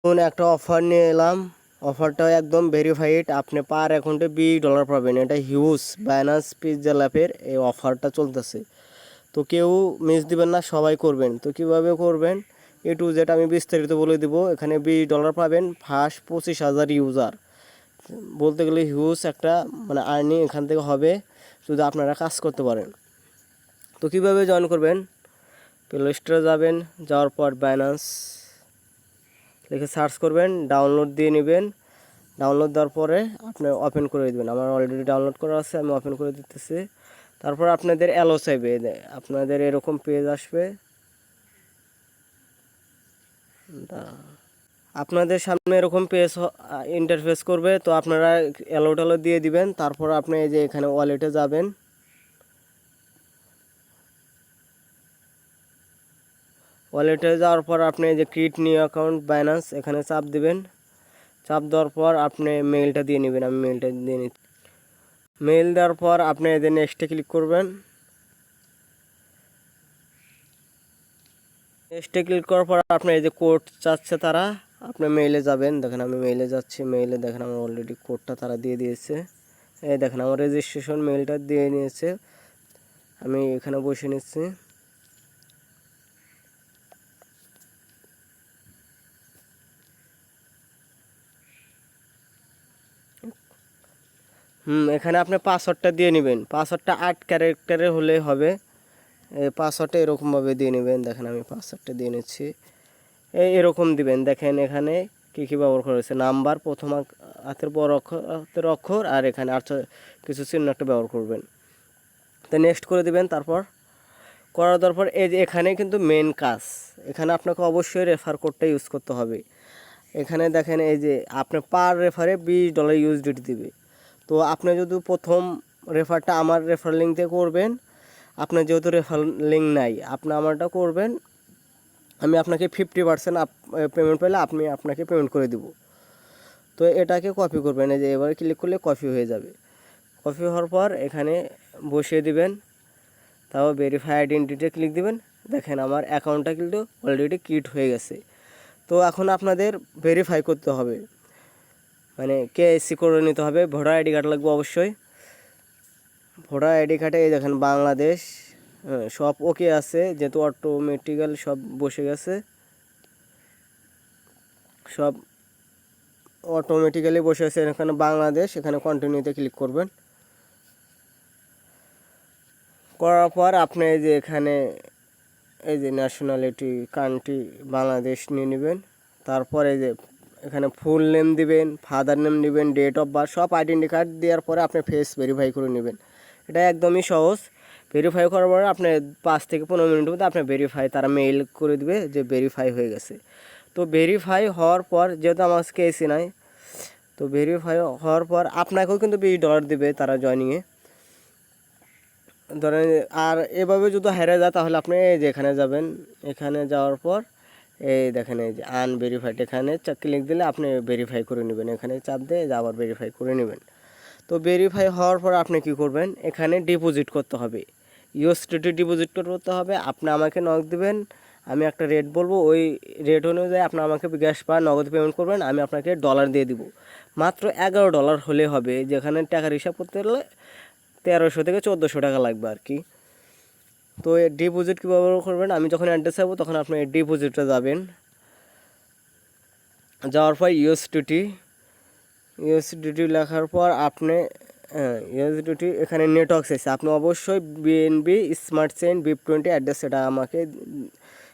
একটা অফার নিয়ে এলাম। অফারটা একদম ভেরিফাইড, আপনি পার অ্যাকাউন্টে $20 পাবেন। এটা হিউজ বাইনান্স পিৎজা ল্যাপের এই অফারটা চলতেছে। তো কেউ মিস দিবেন না, সবাই করবেন। তো কীভাবে করবেন A to Z আমি বিস্তারিত বলে দিব। এখানে $20 পাবেন ফার্স্ট 25,000 ইউজার। বলতে গেলে হিউজ একটা মানে আর্নিং এখান থেকে হবে যদি আপনারা কাজ করতে পারেন। তো কীভাবে জয়েন করবেন, প্লে স্টোরে যাবেন, যাওয়ার পর বাইনান্স লিখে সার্চ করবেন, ডাউনলোড দিয়ে নেবেন। ডাউনলোড দেওয়ার পরে আপনি ওপেন করে দেবেন। আমার অলরেডি ডাউনলোড করা আছে, আমি ওপেন করে দিতেছি। তারপর আপনাদের অ্যালো চাইবে, আপনাদের এরকম পেজ আসবে, আপনাদের সামনে এরকম পেজ ইন্টারফেস করবে। তো আপনারা অ্যালো ট্যালো দিয়ে দিবেন। তারপর আপনি এই যে এখানে ওয়ালেটে যাবেন, ওয়ালেটে যাওয়ার পর আপনি এই যে ক্রিয়েট নিউ অ্যাকাউন্ট বাইনান্স এখানে চাপ দিবেন। চাপ দেওয়ার পর আপনি মেইলটা দিয়ে নেবেন, আমি মেইলটা দিয়ে নিচ্ছি। মেইল দেওয়ার পর আপনি এই যে নেক্সটে ক্লিক করবেন। নেক্সটে ক্লিক করার পর আপনি এই যে কোড চাচ্ছে তারা, আপনি মেইলে যাবেন। দেখেন আমি মেইলে যাচ্ছি, মেইলে দেখেন আমার অলরেডি কোডটা তারা দিয়ে দিয়েছে। এই দেখেন আমার রেজিস্ট্রেশন মেইলটা দিয়ে নিয়েছে, আমি এখানে বসে নিচ্ছি। এখানে আপনি পাসওয়ার্ডটা দিয়ে নেবেন। পাসওয়ার্ডটা 8 ক্যারেক্টারের হলে হবে। এই পাসওয়ার্ডটা এরকমভাবে দিয়ে নেবেন। দেখেন আমি পাসওয়ার্ডটা দিয়ে নিচ্ছি, এরকম দিবেন। দেখেন এখানে কী কী ব্যবহার করেছে, নাম্বার, প্রথম হাতের বড় হাতের অক্ষর, আর এখানে আর কিছু চিহ্ন একটা ব্যবহার করবেন। তো নেক্সট করে দিবেন। তারপর দেওয়ার পর এই যে এখানে কিন্তু মেন কাজ, এখানে আপনাকে অবশ্যই রেফার কোডটা ইউজ করতে হবে। এখানে দেখেন এই যে আপনি পার রেফারে $20 USDT দিবে। তো আপনি যদি প্রথম রেফারটা আমার রেফার লিঙ্ক দিয়ে করবেন, আপনার যেহেতু রেফার লিঙ্ক নাই, আপনি আমারটা করবেন, আমি আপনাকে 50% পেমেন্ট পেলে আপনাকে পেমেন্ট করে দিব। তো এটাকে কপি করবেন, এই যে এবারে ক্লিক করলে কপি হয়ে যাবে। কপি হওয়ার পর এখানে বসিয়ে দিবেন, তাও ভেরিফাই আইডেন্টিটি ক্লিক দিবেন। দেখেন আমার অ্যাকাউন্টটা কিন্তু অলরেডি ক্রিয়েট হয়ে গেছে। তো এখন আপনাদের ভেরিফাই করতে হবে, মানে KYC করে নিতে হবে। ভোটার আইডি কার্ড লাগবে অবশ্যই। ভোটার আইডি কার্ডে এই দেখেন বাংলাদেশ, সব ওকে আছে, যেহেতু অটোমেটিক্যাল সব বসে গেছে, সব অটোমেটিক্যালি বসে আছে। এখানে বাংলাদেশ, এখানে কন্টিনিউতে ক্লিক করবেন। করার পর আপনি এই যে এখানে এই যে ন্যাশনালিটি কান্ট্রি বাংলাদেশ নিয়ে নেবেন। তারপর এই যে এখানে ফুল নেম দিবেন, ফাদার নেম দিবেন, ডেট অফ বার্থ, সব আইডেন্টি কার্ড দেওয়ার পরে আপনি ফেস ভেরিফাই করে নেবেন। এটা একদমই সহজ। ভেরিফাই করার পরে আপনি 5 থেকে 15 মিনিটের মধ্যে আপনার ভেরিফাই তারা মেইল করে দিবে যে ভেরিফাই হয়ে গেছে। তো ভেরিফাই হওয়ার পর যেহেতু আমার কেসি নাই, তো ভেরিফাই হওয়ার পর আপনাকেও কিন্তু $20 দিবে তারা জয়নিংয়ে। ধরেন আর এভাবে যদি হেরে যায় তাহলে আপনি এই যে এখানে যাবেন, এখানে যাওয়ার পর এই দেখেন এই যে আনভেরিফাইড, এখানে ক্লিক দিলে আপনি ভেরিফাই করে নেবেন। এখানে চাপ দিয়ে আবার ভেরিফাই করে নেবেন। তো ভেরিফাই হওয়ার পর আপনি কি করবেন, এখানে ডিপোজিট করতে হবে, USDT ডিপোজিট করতে হবে। আপনি আমাকে নক দিবেন, আমি একটা রেট বলবো, ওই রেট অনুযায়ী আপনি আমাকে গ্যাস বা নগদ পেমেন্ট করবেন, আমি আপনাকে ডলার দিয়ে দিব। মাত্র $11 হলে হবে। যেখানে টাকার হিসাব করতে গেলে 1300 থেকে 1400 টাকা লাগবে আর কি। তো এই ডিপোজিট কীভাবে করবেন, আমি যখন অ্যাড্রেস যাবো তখন আপনি ডিপোজিটে যাবেন। যাওয়ার পর ইউএসডিটি লেখার পর আপনি ইউএসডিটি এখানে নেটওয়ার্ক চাইছে, আপনি অবশ্যই BNB smart chain BIP20 address এটা আমাকে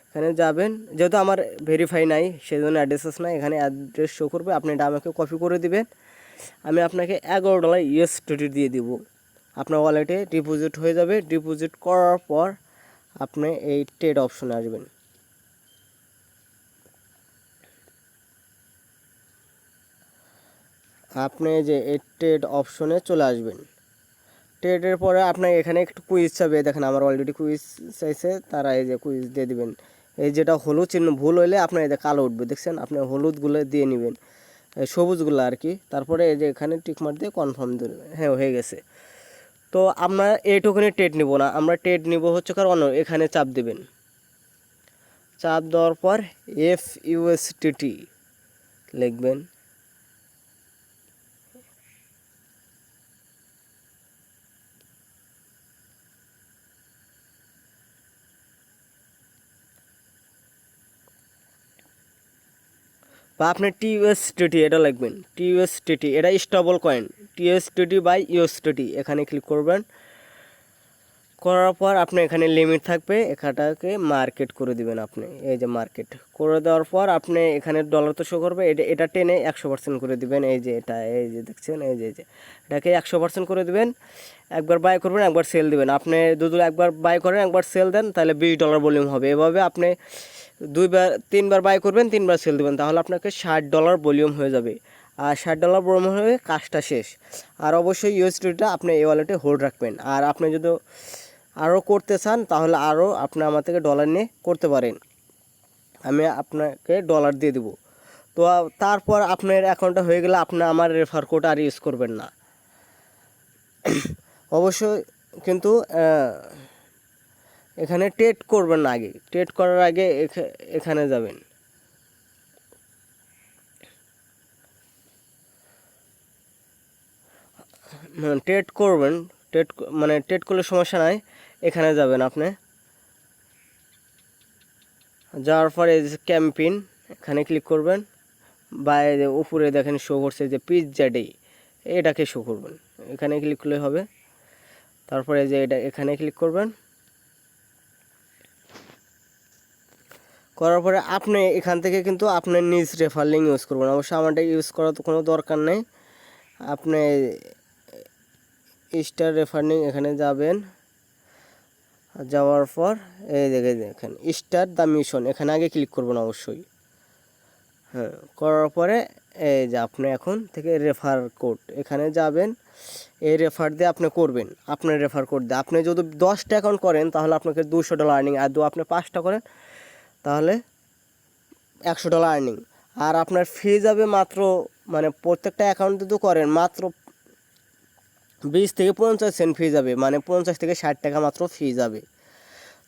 এখানে যাবেন। যেহেতু আমার ভেরিফাই নাই সেই জন্য অ্যাড্রেস নাই, এখানে অ্যাড্রেস শো করবে, আপনি এটা আমাকে কপি করে দিবেন। আমি আপনাকে $11 USDT দিয়ে দিব, আপনার ওয়ালেটে ডিপোজিট হয়ে যাবে। ডিপোজিট করার পর আপনি এই ট্রেড অপশনে আসবেন। আপনি যে এই ট্রেড অপশনে চলে আসবেন। ট্রেডের পরে আপনার এখানে একটু কুইজ চাবে, দেখেন আমার অলরেডি কুইজ চাইছে, তারা এই যে কুইজ দিয়ে দিবেন। এই যেটা হলুদ চিহ্ন ভুল হইলে আপনার এই যে কালো উঠবে, দেখছেন, আপনি হলুদগুলো দিয়ে নেবেন, সবুজগুলো আর কি। তারপরে এই যে এখানে টিকমার দিয়ে কনফার্ম দেবেন, হ্যাঁ হয়ে গেছে। তো আমরা এইটুকুনি ট্রেড নিব না, আমরা ট্রেড নিব হচ্ছে কারণ এখানে চাপ দেবেন। চাপ দেওয়ার পর FUSDT লিখবেন। বা আপনি টিউএসডিটি এটা লিখবেন, টিউএসডিটি এটা স্টেবল কয়েন, টিউএসডিটি বাই ইউএসডিটি এখানে ক্লিক করবেন। করার পর আপনি এখানে লিমিট থাকবে, এখানটাকে মার্কেট করে দিবেন আপনি, এই যে মার্কেট করে দেওয়ার পর আপনি এখানে ডলার তো শো করবে, এটা টেনে 100% করে দিবেন। এই যে এটা, এই যে দেখছেন, এই যে এটাকে 100% করে দিবেন। একবার বাই করবেন, একবার সেল দিবেন। আপনি যদি একবার বাই করেন, একবার সেল দেন, তাহলে $20 ভলিউম হবে। এভাবে আপনি 3বার বাই করবেন, 3বার সেল দেবেন, তাহলে আপনাকে $60 ভলিউম হয়ে যাবে। আর $60 ভলিউম হয়ে কাজটা শেষ। আর অবশ্যই ইউএসডিটা আপনি এই ওয়ালেটে হোল্ড রাখবেন। আর আপনি যদি আরও করতে চান তাহলে আরও আপনি আমার থেকে ডলার নিয়ে করতে পারেন, আমি আপনাকে ডলার দিয়ে দেবো। তো তারপর আপনার অ্যাকাউন্টটা হয়ে গেলে আপনি আমার রেফার কোড আর ইউজ করবেন না অবশ্যই। কিন্তু এখানে ট্রেড করবেন না, আগে ট্রেড করার আগে এখানে যাবেন, ট্রেড করবেন, ট্রেড করলে সমস্যা নাই। এখানে যাবেন আপনি, যাওয়ার পরে এই যে ক্যাম্পেইন এখানে ক্লিক করবেন। বা উপরে দেখেন শো করছে যে পিৎজা ডে, এটাকে শো করবেন, এখানে ক্লিক করলে হবে। তারপরে যে এটা এখানে ক্লিক করবেন, করার পরে আপনি এখান থেকে কিন্তু আপনার নিজ রেফার লিঙ্ক ইউজ করবেন। অবশ্যই আমারটা ইউজ করার তো কোনো দরকার নেই। আপনি স্টার রেফার লিঙ্ক এখানে যাবেন, যাওয়ার পর এই দেখেন স্টার্ট দ্য মিশন, এখানে আগে ক্লিক করবেন অবশ্যই। হ্যাঁ, করার পরে এই যে আপনি এখন থেকে রেফার কোড এখানে যাবেন, এই রেফার দিয়ে আপনি করবেন, আপনার রেফার কোড দিয়ে। আপনি যদি 10টা অ্যাকাউন্ট করেন তাহলে আপনাকে $200 আর্নিং, আর আপনি 5টা করেন তাহলে $100 আর্নিং। আর আপনার ফি যাবে মাত্র, মানে প্রত্যেকটা অ্যাকাউন্ট যদি করেন মাত্র 20 থেকে 50 সেন্ট ফি যাবে, মানে 50 থেকে 60 টাকা মাত্র ফি যাবে।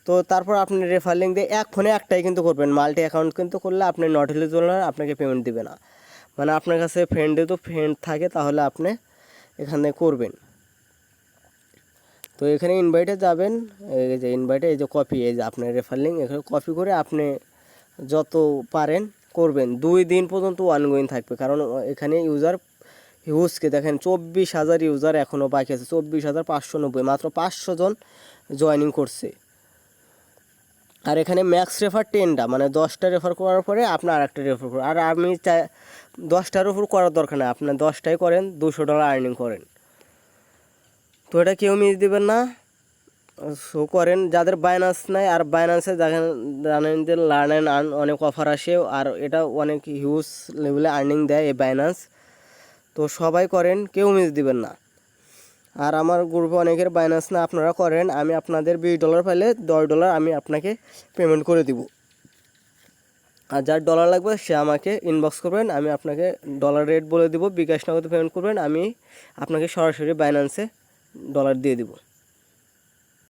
তো তারপর আপনি রেফার লিঙ্ক দিয়ে এক ফোনে একটাই কিন্তু করবেন, মাল্টি অ্যাকাউন্ট কিন্তু করলে আপনি নট এলিজিবল আপনাকে পেমেন্ট দেবে না। মানে আপনার কাছে ফ্রেন্ড থাকে তাহলে আপনি এখানে করবেন। তো এখানে ইনভাইটে যাবেন, এই যে ইনভাইটে এই যে কপি, এই যে আপনার রেফার লিঙ্ক এখানে কপি করে আপনি যত পারেন করবেন। 2 দিন পর্যন্ত অনগোয়িং থাকবে, কারণ এখানে ইউজকে দেখেন 24,000 ইউজার এখনও বাকি আছে, 24,590, মাত্র 500 জন জয়েনিং করছে। আর এখানে ম্যাক্স রেফার 10টা, মানে 10টা রেফার করার পরে আপনার আরেকটা রেফার করেন। আর আমি 10টার উপর করার দরকার নেই, আপনার 10টাই করেন, $200 আর্নিং করেন। তো এটা কেউ মিস দিবেন না, শো করেন। যাদের বাইন্যান্স নাই, আর বাইন্যান্সে জানেন যে লার্ন অ্যান্ড আর্ন অনেক অফার আসে, আর এটা অনেক হিউজ লেভেলে আর্নিং দেয় এই বাইন্যান্স। তো সবাই করেন, কেউ মিস দিবেন না। আর আমার গ্রুপে অনেকের বাইন্যান্স না, আপনারা করেন। আমি আপনাদের $20 পাইলে $10 আমি আপনাকে পেমেন্ট করে দিব। আর যার ডলার লাগবে সে আমাকে ইনবক্স করবেন, আমি আপনাকে ডলার রেট বলে দিব, বিকাশ নগদে পেমেন্ট করবেন, আমি আপনাকে সরাসরি বাইন্যান্সে ডলার দিয়ে দিব।